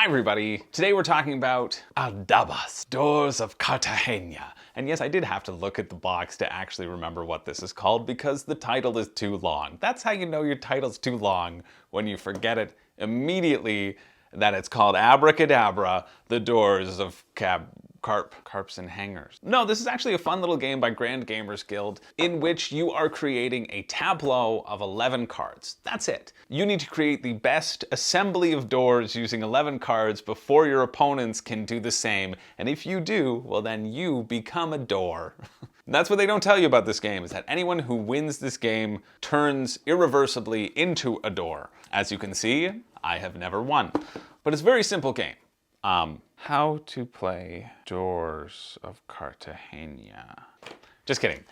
Hi everybody! Today we're talking about Aldabas Doors of Cartagena. And yes, I did have to look at the box to actually remember what this is called because the title is too long. That's how you know your title's too long, when you forget it immediately that it's called Abracadabra, the Doors of Carps and Hangers. No, this is actually a fun little game by Grand Gamers Guild in which you are creating a tableau of 11 cards. That's it. You need to create the best assembly of doors using 11 cards before your opponents can do the same. And if you do, well then you become a door. That's what they don't tell you about this game, is that anyone who wins this game turns irreversibly into a door. As you can see, I have never won. But it's a very simple game. How to play Doors of Cartagena. Just kidding.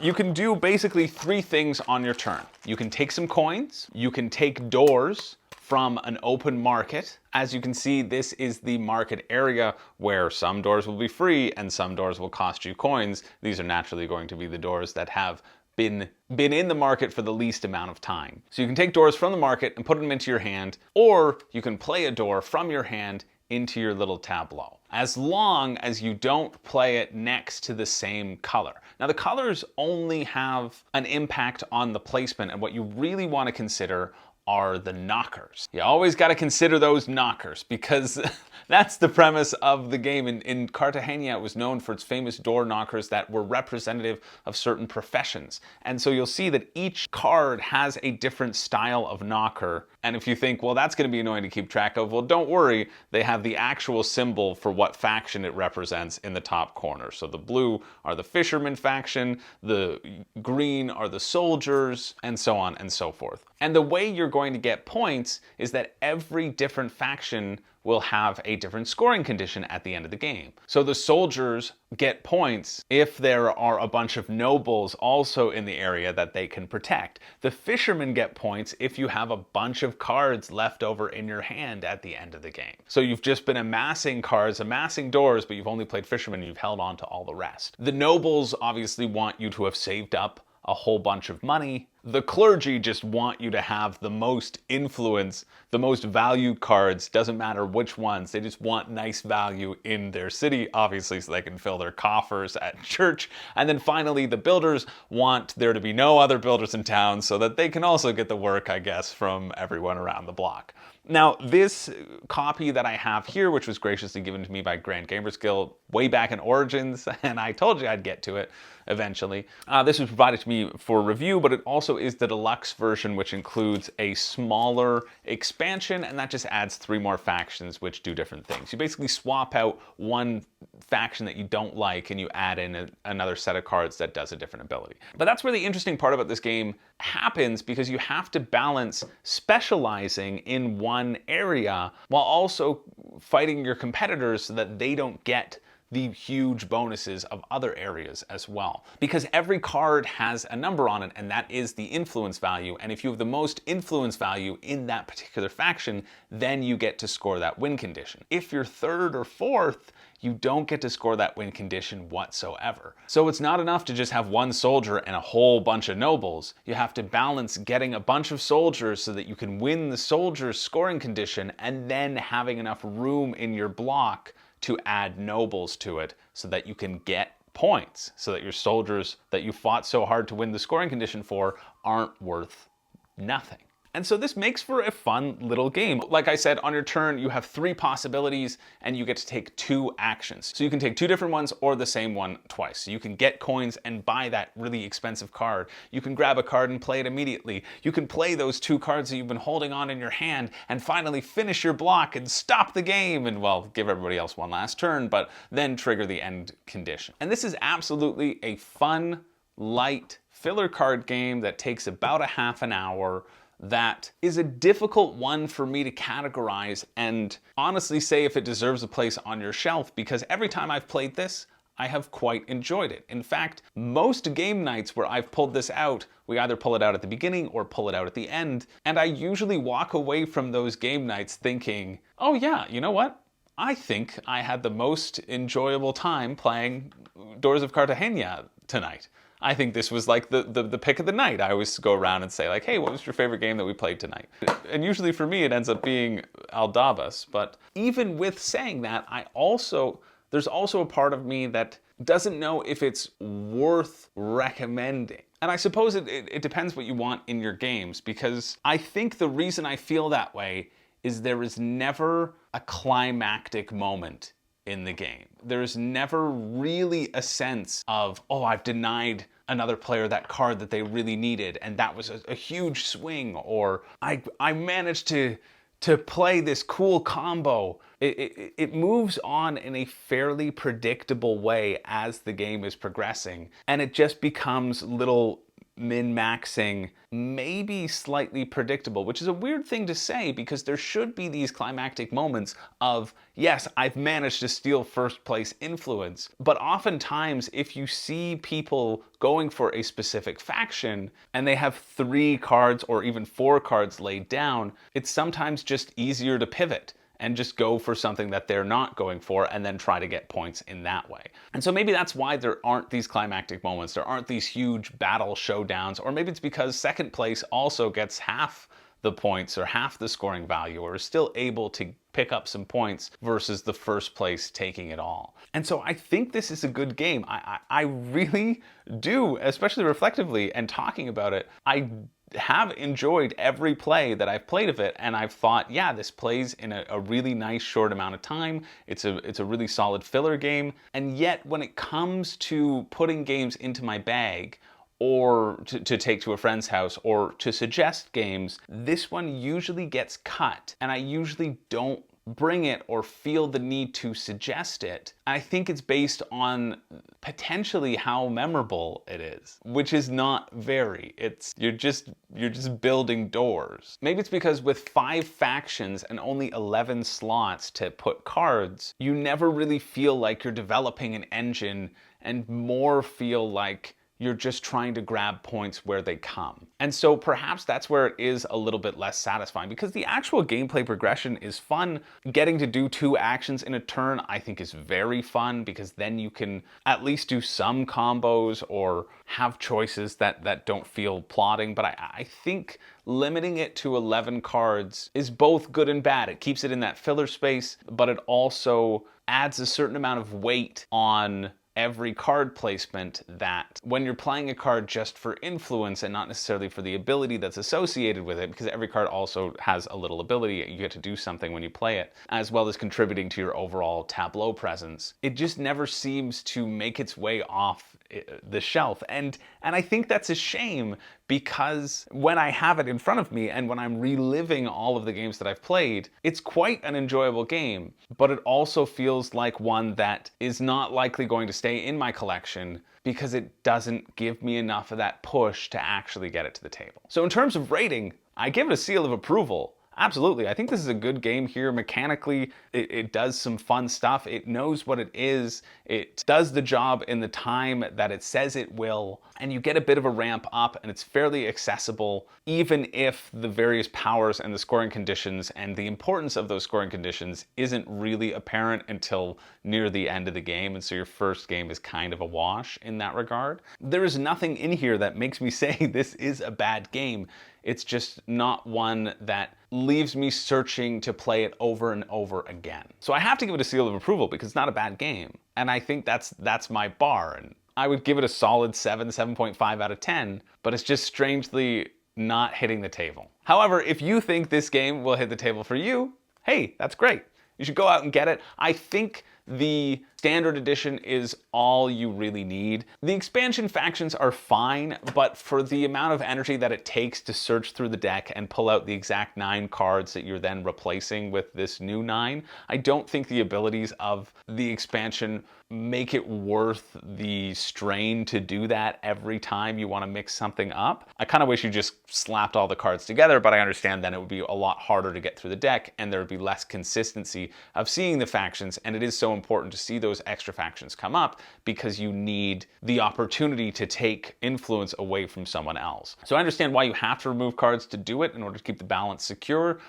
You can do basically 3 things on your turn. You can take some coins, you can take doors from an open market. As you can see, this is the market area where some doors will be free and some doors will cost you coins. These are naturally going to be the doors that have been in the market for the least amount of time. So you can take doors from the market and put them into your hand, or you can play a door from your hand into your little tableau, as long as you don't play it next to the same color. Now the colors only have an impact on the placement, and what you really want to consider are the knockers. You always got to consider those knockers because that's the premise of the game. In Cartagena, it was known for its famous door knockers that were representative of certain professions. And so you'll see that each card has a different style of knocker. And if you think, well, that's going to be annoying to keep track of, well, don't worry. They have the actual symbol for what faction it represents in the top corner. So the blue are the fisherman faction, the green are the soldiers, and so on and so forth. And the way you're going to get points is that every different faction will have a different scoring condition at the end of the game. So the soldiers get points if there are a bunch of nobles also in the area that they can protect. The fishermen get points if you have a bunch of cards left over in your hand at the end of the game. So you've just been amassing cards, amassing doors, but you've only played fishermen and you've held on to all the rest. The nobles obviously want you to have saved up a whole bunch of money. The clergy just want you to have the most influence, the most value cards, doesn't matter which ones. They just want nice value in their city, obviously, so they can fill their coffers at church. And then finally, the builders want there to be no other builders in town so that they can also get the work, I guess, from everyone around the block. Now, this copy that I have here, which was graciously given to me by Grand Gamers Guild way back in Origins, and I told you I'd get to it eventually. This was provided to me for review, but it also is the deluxe version, which includes a smaller expansion, and that just adds 3 more factions which do different things. You basically swap out one faction that you don't like and you add in another set of cards that does a different ability. But that's where the interesting part about this game happens, because you have to balance specializing in one area while also fighting your competitors so that they don't get the huge bonuses of other areas as well. Because every card has a number on it, and that is the influence value. And if you have the most influence value in that particular faction, then you get to score that win condition. If you're 3rd or 4th, you don't get to score that win condition whatsoever. So it's not enough to just have one soldier and a whole bunch of nobles. You have to balance getting a bunch of soldiers so that you can win the soldiers' scoring condition, and then having enough room in your block to add nobles to it so that you can get points, so that your soldiers that you fought so hard to win the scoring condition for aren't worth nothing. And so this makes for a fun little game. Like I said, on your turn, you have 3 possibilities and you get to take 2 actions. So you can take 2 different ones or the same one twice. So you can get coins and buy that really expensive card. You can grab a card and play it immediately. You can play those 2 cards that you've been holding on in your hand and finally finish your block and stop the game and, well, give everybody else one last turn, but then trigger the end condition. And this is absolutely a fun, light filler card game that takes about a half an hour. That is a difficult one for me to categorize and honestly say if it deserves a place on your shelf, because every time I've played this, I have quite enjoyed it. In fact, most game nights where I've pulled this out, we either pull it out at the beginning or pull it out at the end, and I usually walk away from those game nights thinking, oh yeah, you know what? I think I had the most enjoyable time playing Doors of Cartagena tonight. I think this was like the pick of the night. I always go around and say like, hey, what was your favorite game that we played tonight? And usually for me, it ends up being Aldabas. But even with saying that, there's also a part of me that doesn't know if it's worth recommending. And I suppose it depends what you want in your games, because I think the reason I feel that way is there is never a climactic moment in the game. There's never really a sense of, oh, I've denied another player that card that they really needed, and that was a huge swing, or I managed to play this cool combo. It moves on in a fairly predictable way as the game is progressing, and it just becomes little min-maxing, maybe slightly predictable, which is a weird thing to say because there should be these climactic moments of, yes, I've managed to steal first place influence. But oftentimes, if you see people going for a specific faction and they have 3 cards or even 4 cards laid down, it's sometimes just easier to pivot and just go for something that they're not going for and then try to get points in that way. And so maybe that's why there aren't these climactic moments, there aren't these huge battle showdowns, or maybe it's because second place also gets half the points or half the scoring value, or is still able to pick up some points versus the first place taking it all. And so I think this is a good game. I really do, especially reflectively and talking about it, I have enjoyed every play that I've played of it, and I've thought, yeah, this plays in a really nice short amount of time. It's a really solid filler game, and yet when it comes to putting games into my bag, or to take to a friend's house, or to suggest games, this one usually gets cut, and I usually don't bring it or feel the need to suggest it. I think it's based on potentially how memorable it is, which is not very. You're just building doors. Maybe it's because with 5 factions and only 11 slots to put cards, you never really feel like you're developing an engine, and more feel like you're just trying to grab points where they come. And so perhaps that's where it is a little bit less satisfying, because the actual gameplay progression is fun. Getting to do 2 actions in a turn I think is very fun, because then you can at least do some combos or have choices that don't feel plotting. But I think limiting it to 11 cards is both good and bad. It keeps it in that filler space, but it also adds a certain amount of weight on every card placement, that when you're playing a card just for influence and not necessarily for the ability that's associated with it, because every card also has a little ability, you get to do something when you play it, as well as contributing to your overall tableau presence, it just never seems to make its way off the shelf. And I think that's a shame, because when I have it in front of me and when I'm reliving all of the games that I've played, it's quite an enjoyable game, but it also feels like one that is not likely going to stay in my collection because it doesn't give me enough of that push to actually get it to the table. So in terms of rating, I give it a seal of approval. Absolutely. I think this is a good game here. Mechanically, it does some fun stuff. It knows what it is. It does the job in the time that it says it will. And you get a bit of a ramp up, and it's fairly accessible, even if the various powers and the scoring conditions and the importance of those scoring conditions isn't really apparent until near the end of the game. And so your first game is kind of a wash in that regard. There is nothing in here that makes me say this is a bad game. It's just not one that leaves me searching to play it over and over again. So I have to give it a seal of approval because it's not a bad game. And I think that's my bar. And I would give it a solid 7.5 out of 10, but it's just strangely not hitting the table. However, if you think this game will hit the table for you, hey, that's great. You should go out and get it. I think the standard edition is all you really need. The expansion factions are fine, but for the amount of energy that it takes to search through the deck and pull out the exact 9 cards that you're then replacing with this new 9, I don't think the abilities of the expansion make it worth the strain to do that every time you want to mix something up. I kind of wish you just slapped all the cards together, but I understand then it would be a lot harder to get through the deck and there would be less consistency of seeing the factions, and it is so important to see those extra factions come up because you need the opportunity to take influence away from someone else. So I understand why you have to remove cards to do it in order to keep the balance secure,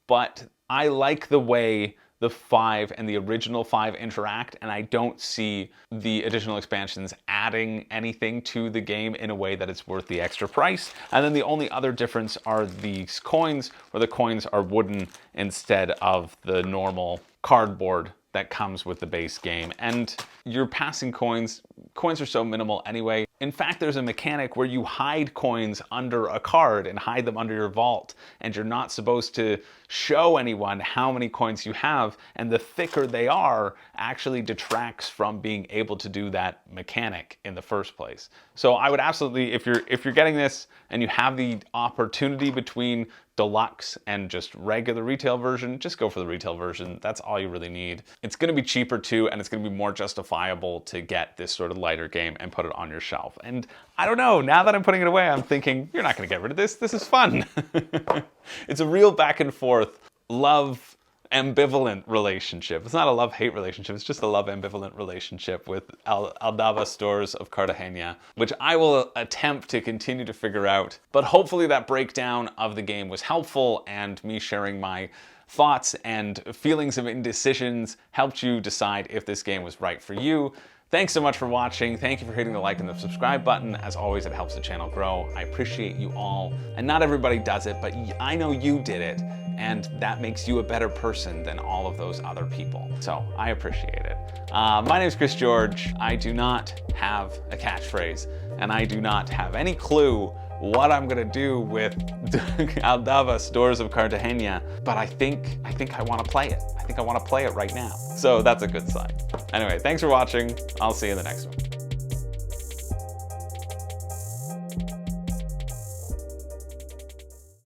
but I like the way the 5 and the original 5 interact, and I don't see the additional expansions adding anything to the game in a way that it's worth the extra price. And then the only other difference are these coins, where the coins are wooden instead of the normal cardboard that comes with the base game. And you're passing coins. Coins are so minimal anyway. In fact, there's a mechanic where you hide coins under a card and hide them under your vault, and you're not supposed to show anyone how many coins you have, and the thicker they are actually detracts from being able to do that mechanic in the first place. So I would absolutely, if you're getting this and you have the opportunity between deluxe and just regular retail version, just go for the retail version. That's all you really need. It's going to be cheaper too, and it's going to be more justifiable to get this sort of lighter game and put it on your shelf. And I don't know, now that I'm putting it away, I'm thinking, you're not going to get rid of this. This is fun. It's a real back and forth love ambivalent relationship. It's not a love-hate relationship, it's just a love ambivalent relationship with Aldabas Doors of Cartagena, which I will attempt to continue to figure out. But hopefully that breakdown of the game was helpful, and me sharing my thoughts and feelings of indecisions helped you decide if this game was right for you. Thanks so much for watching. Thank you for hitting the like and the subscribe button. As always, it helps the channel grow. I appreciate you all. And not everybody does it, but I know you did it. And that makes you a better person than all of those other people. So I appreciate it. My name is Chris George. I do not have a catchphrase, and I do not have any clue what I'm gonna do with Aldabas Doors of Cartagena, but I think I wanna play it. I think I wanna play it right now. So that's a good sign. Anyway, thanks for watching. I'll see you in the next one.